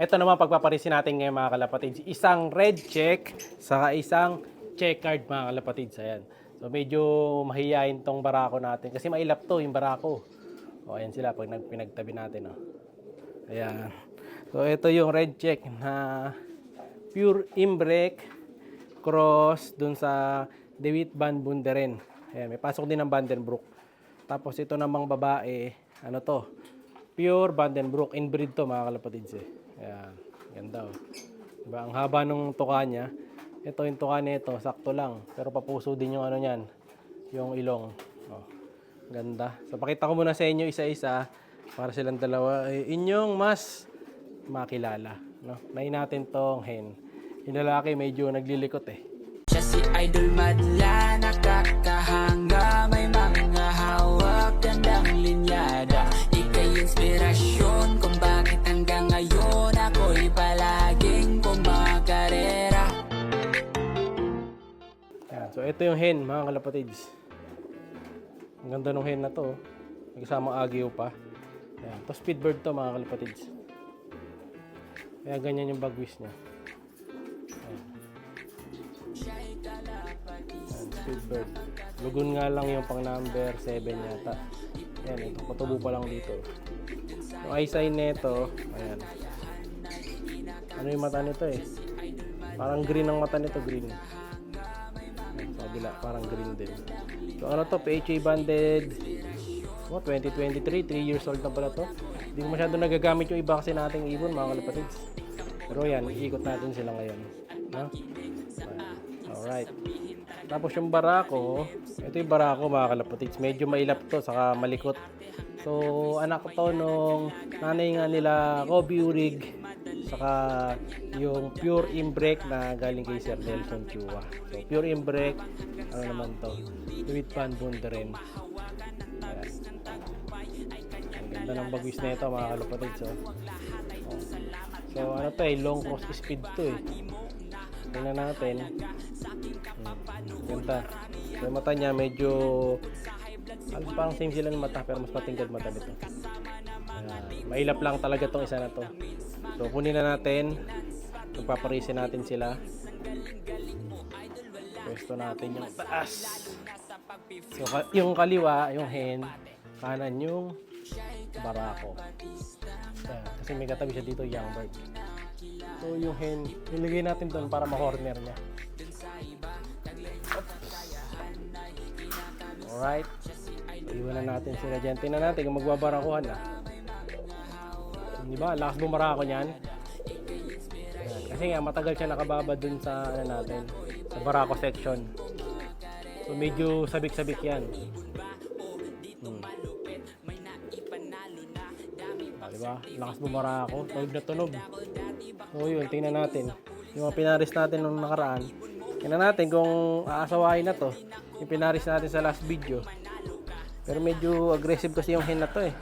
Ito naman pagpaparisin natin ngayon mga kalapatids. Isang red check, saka isang checkered mga kalapatids. Ayan. So medyo mahihayin tong barako natin. Kasi mailap to yung barako. O ayan sila pag pinagtabi natin. O. Ayan. So ito yung red check na pure imbrek cross dun sa DeWitt Van Bunderen. Ayan, may pasok din ng Vandenbroek. Tapos ito namang babae, ano to? Pure Vandenbroek. Inbreed to mga kalapatids eh. Ayan, ganda oh. Diba? Ang haba nung tuka niya. Ito yung tuka nito, sakto lang. Pero papuso din yung ano niyan, yung ilong. Oh, ganda. So pakita ko muna sa inyo isa-isa para silang dalawa inyong mas makilala. No? Nahin natin tong hen. Yung lalaki medyo naglilikot eh. Siya si Idol madla, nakakahanga, may mga hawak, gandang linyada. Ika'y inspirasyon kung bakit hanggang ngayon ako'y palaging kumakarera. Yan. So ito yung hen mga kalapatids. Ang ganda ng hen na to. May kasamang agyo pa. Yan. To speedbird to mga kalapatids. Kaya ganyan yung bagwis niya. Yan, speedbird. Lugon nga lang yung pang number 7 yata. Ayan, ito. Patubo pa lang dito. Yung eye sign nito, ayan. Ano yung mata nito eh? Parang green ang mata nito, green. Ayan, sa kabila, parang green din. So ano to, PHA banded. 2023, 3 years old na pala to. Hindi ko masyado nagagamit yung iba kasi nating ibon, mga kalapatids. Pero yan, iikot natin sila ngayon. No? Alright. Tapos yung barako, ito yung barako mga kalapatids. Medyo mailap to, saka malikot. So, anak ko to nung nanay nga nila, Kobe Urig, saka yung pure imbrek na galing kay Sir Nelson Chua. So, pure imbrek, ano naman to? DeWitt Van Bunderen. Ayan. Ang ganda ng bagwis na ito mga kalapatids. So, ano to eh, long cross speed to eh. Tingnan natin. Ganda. So, yung mata niya medyo parang same sila ng mata pero mas matingkad mata nito. Mailap lang talaga tong isa na to. So, kunin na natin. Pagpaparisin natin sila. Pwesto natin yung taas. So, yung kaliwa, yung hen. Kanan yung barako. Kasi may katabi siya dito, young bird. So yung hen, ilagay natin doon para ma-corner niya. Alright. So, iwanan natin sila dyan. Tingnan natin kung magbabarakuhan na. Diba? Lakas bumarako niyan. Ayan. Kasi nga matagal siya nakababa dun sa ano natin, sa barako section. So medyo sabik-sabik yan. Diba? Lakas bumarako. Tunog na tunog. So yun, tingnan natin. Yung mga pinaris natin nung nakaraan. Tingnan natin kung aasawain na to. Yung pinaris natin sa last video. Pero medyo aggressive kasi yung hen na to eh.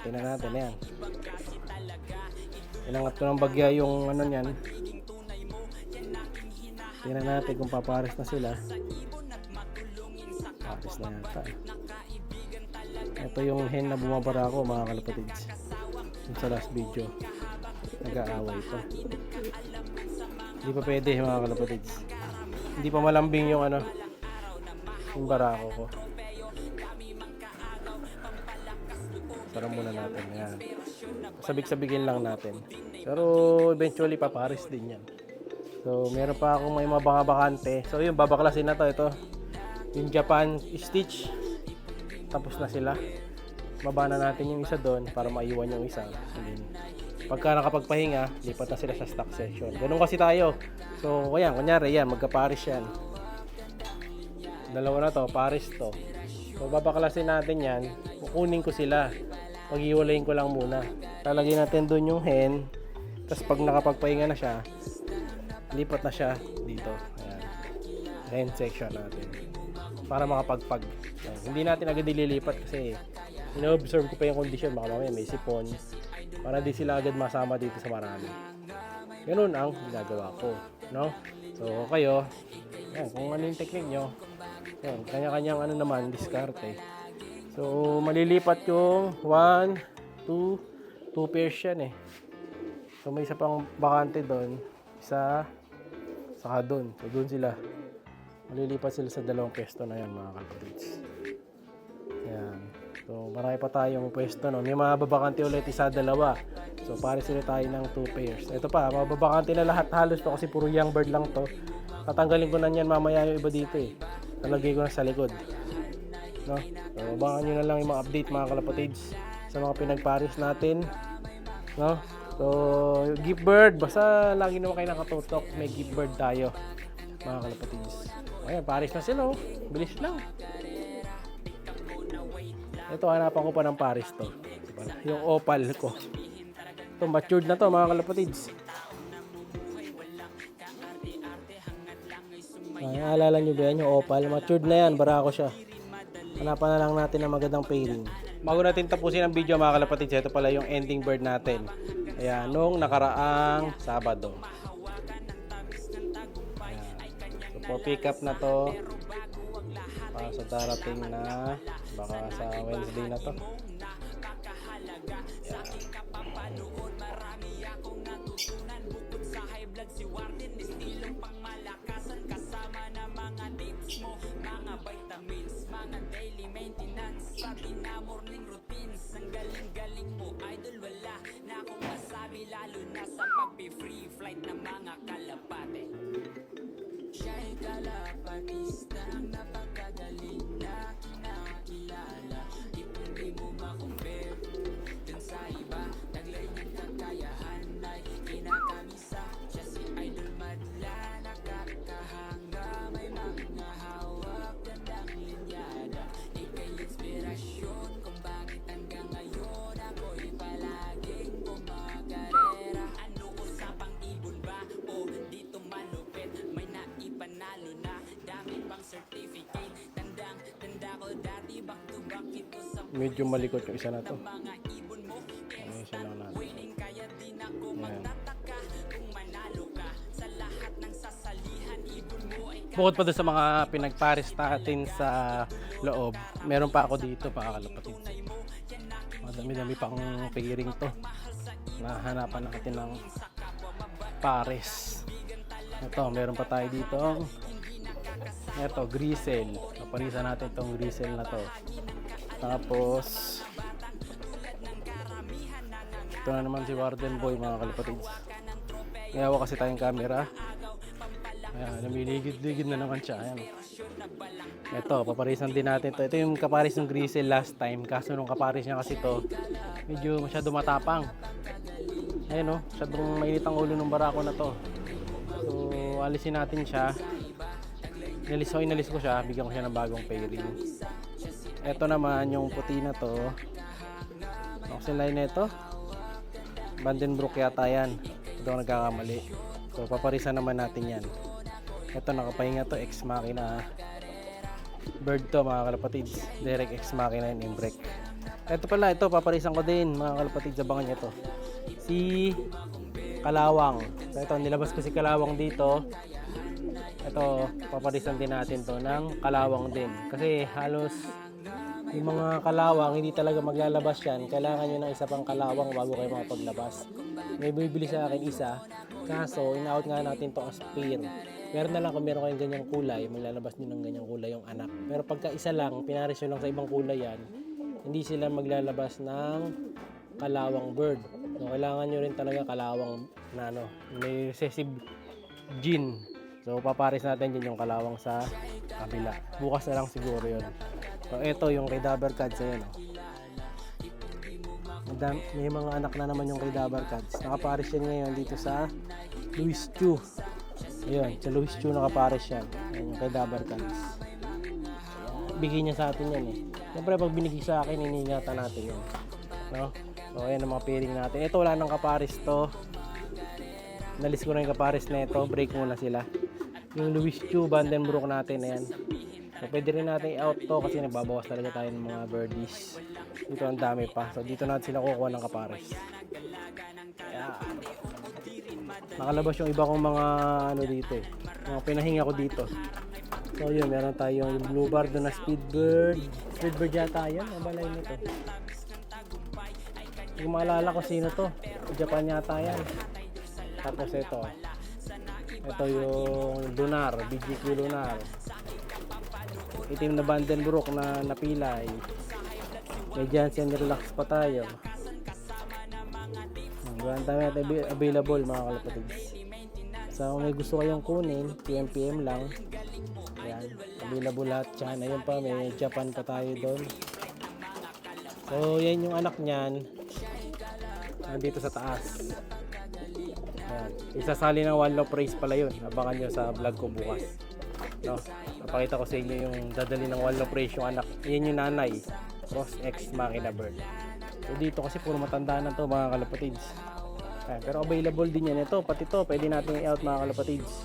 Tingnan natin, yan. Ilangat ko ng bagya yung ano nyan. Tingnan natin kung papares na sila. Papares na yata. Ito yung hen na bumabara ko mga kalapatids. Yung sa last video. Nag-aaway ito. Hindi pa pwede mga kalapatids. Hindi pa malambing yung ano, yung barako ko. Sarang muna natin. Ayan. Sabik-sabigin lang natin. Pero eventually paparis din yan. So meron pa akong may mabaka-bakante. So yun, babaklasin na to. Ito yung Japan Stitch. Tapos na sila. Baba na natin yung isa doon para maiwan yung isa. Pagka nakapagpahinga, lipat na sila sa stock section. Ganun kasi tayo. So, ayan, kunyari, yan, magka-paris yan. Dalawa na to, paris to. So, babaklasin natin yan. Kukunin ko sila. Pag-iwalayin ko lang muna. Lalagyan natin doon yung hen. Tapos, pag nakapagpahinga na siya, lipat na siya dito. Ayan. Hen section natin. Para makapagpag. Ayan. Hindi natin agad dililipat kasi ino-observe ko pa yung condition. Baka mamaya may sipon. Para di sila agad masama dito sa marami. Ganun ang ginagawa ko, no? So kayo, yan, kung ano yung technique nyo, yan, kanya-kanyang ano naman, diskarte. So malilipat yung 1, 2 pairs yan eh. So may isa pang bakante doon, isa saka doon. So doon sila. Malilipat sila sa dalawang pwesto na yan mga kalapatids. Ayan. So marami pa tayong pwesto no. May mga babakante ulit, isa, dalawa. So pares sila tayo ng 2 pairs. Ito pa, mga babakante na lahat halos to kasi puro young bird lang to. Tatanggalin ko na yan mamaya yung iba dito eh. Talagay ko na sa likod. No? So abangan nyo na lang yung mga update mga kalapatids sa mga pinagpares natin. No? So gift bird, basta lagi naman kayo nakatutok, may gift bird tayo mga kalapatids. Ayan, pares na sila oh. Bilis lang. Ito, hanapan ko pa ng pares to. Yung opal ko. Ito, matured na to mga kalapatids. Ay, alala nyo ba yan yung opal? Matured na yan, barako siya. Hanapan na lang natin ng magandang pairing. Bago natin tapusin ang video mga kalapatids, ito pala yung ending bird natin. Ayan, nung nakaraang Sabado. Ayan. So, for pick up na to. Para sa darating na baka sa Wednesday na to. Free flight ng mga kalapate. Siya'y kalapatista, napakagaling na kinakilala. Hindi mo makumpare dun sa iba. Taglay ng kakayahan ay kinakamisa. Siya si Idol Madla, nakakahanga. May mga hawak, gandang linyada. Ika'y inspirasyon kung bakit hanggang ngayon ako'y palaging kumakarera. Ano usapang ibon ba? O dito malupit, may naipanalo na. Dami pang certificate. Tanda ko dati back to back ito sa Medyo malikot yung isa na to. mga ibon mo. Ano isa lang natin. Winning kaya din ako Ayan. magtataka kung manalo ka. Sa lahat ng sasalihan, ibon mo ay Bukod pa doon sa mga pinagpares natin sa loob, meron pa ako dito mga kalapatids. Madami-dami pang pairing to. Nahanapan natin ng pares. Ito, meron pa tayo dito. Ito, grisel. Kapalisan natin tong grisel na to. Tapos, ito na naman si Warden Boy mga kalapatids. May hawak kasi tayong camera. Ayan, lumiligid-ligid na naman siya. Ayan. Ito, paparisan din natin to. Ito yung kaparis ng grisel last time. Kaso nung kaparis niya kasi to, medyo masyado matapang. Ayan o, masyadong mainit ang ulo ng barako na to. So, alisin natin siya. Inalis ko siya, bigyan ko siya ng bagong pairing. Ito naman yung puti na to. Oxen line na ito. Vandenbroek yata yan. Ito ako nagkakamali. So, paparisan naman natin yan. Ito, nakapahinga to, ex machina. Bird to mga kalapatids. Direct ex machina yung imbrek. Ito pala, ito, paparisan ko din mga kalapatids. Abangan nyo to. Si Kalawang. So, ito, nilabas ko si Kalawang dito. Ito, paparisan din natin to ng kalawang din. Kasi halos yung mga kalawang, hindi talaga maglalabas yan. Kailangan nyo ng isa pang kalawang bago kayo makapaglabas. May bibili sa akin isa. Kaso, in-out nga natin to as pair. Meron na lang kung meron kayong ganyang kulay, maglalabas nyo ng ganyang kulay yung anak. Pero pagka isa lang, pinaris nyo lang sa ibang kulay yan, hindi sila maglalabas ng kalawang bird. So, kailangan nyo rin talaga kalawang na may recessive gene. So, papares natin din yung kalawang sa kabila. Bukas na lang siguro yun. So, ito yung kay Dabber Cats. Ayan, may mga anak na naman yung kay Dabber Cats. Nakapares yan ngayon dito sa Louis Chu. Ayun, sa Louis Chu nakapares yan. Ayan yung kay Dabber Cats. Bigay niya sa atin yan eh. Siyempre, pag binigay sa akin, iningatan natin yan. No? So, ayan ang mga pairing natin. Ito, wala nang kapares to. Nalis ko na yung kapares na ito. Break muna sila. Yung Louis Chu, Vandenbroek natin, ayan. So, pwede rin natin i-out to kasi nagbabawas talaga tayo ng mga birdies. Dito ang dami pa. So, dito natin sila kukuha ng kapares. Yeah. Nakalabas yung iba kong mga ano dito eh. Mga pinahinga ko dito. So, yun. Meron tayong yung blue bar doon na speedbird. Speedbird yata yan. Ang balay nito. Hindi ko maalala ko sino to. Japan yata yan. Tapos ito yung Lunar, BGQ Lunar. Itim na Vandenbroek na napilay. May Jansen Relax pa tayo. Ang dami at available mga kalapatids. So kung may gusto kayong kunin, PM lang. Ayan, available lahat dyan. Ayun pa, may Japan pa tayo doon. So yan yung anak niyan. Nandito sa taas. Ayan. Isasali ng One Love Race pala yun. Abangan nyo sa vlog ko bukas. No? Napakita ko sa inyo yung dadali ng One Love Race yung anak. Yan yung nanay. Cross X Machina Bird. So dito kasi puro matanda na to mga kalapatids. Ayan. Pero available din yan. Ito, pati to, pwede natin i-out mga kalapatids.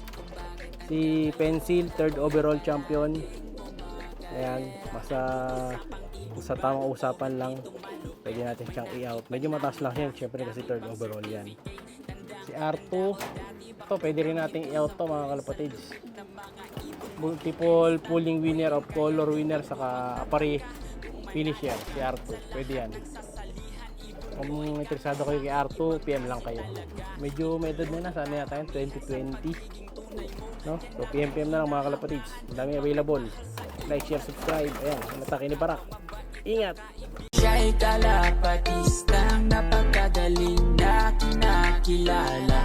Si Pencil, 3rd overall champion. Ayan, sa tamang usapan lang, pwede natin siyang i-out. Medyo mataas lang yan, syempre kasi 3rd overall yan. Si R2, ito pwede rin natin i-out to mga kalapatids. Multiple pulling winner of color winner, saka pari finisher, si R2, pwede yan. Kung interesado kayo kay R2, PM lang kayo. Medyo may edad na, sana yata yun, 2020. No? So PM na lang mga kalapatids. Ang dami available. Like, share, subscribe. Ayan, natake ni Barak. Ingat! Siya'y kalapatistang napakagaling na kinakilala.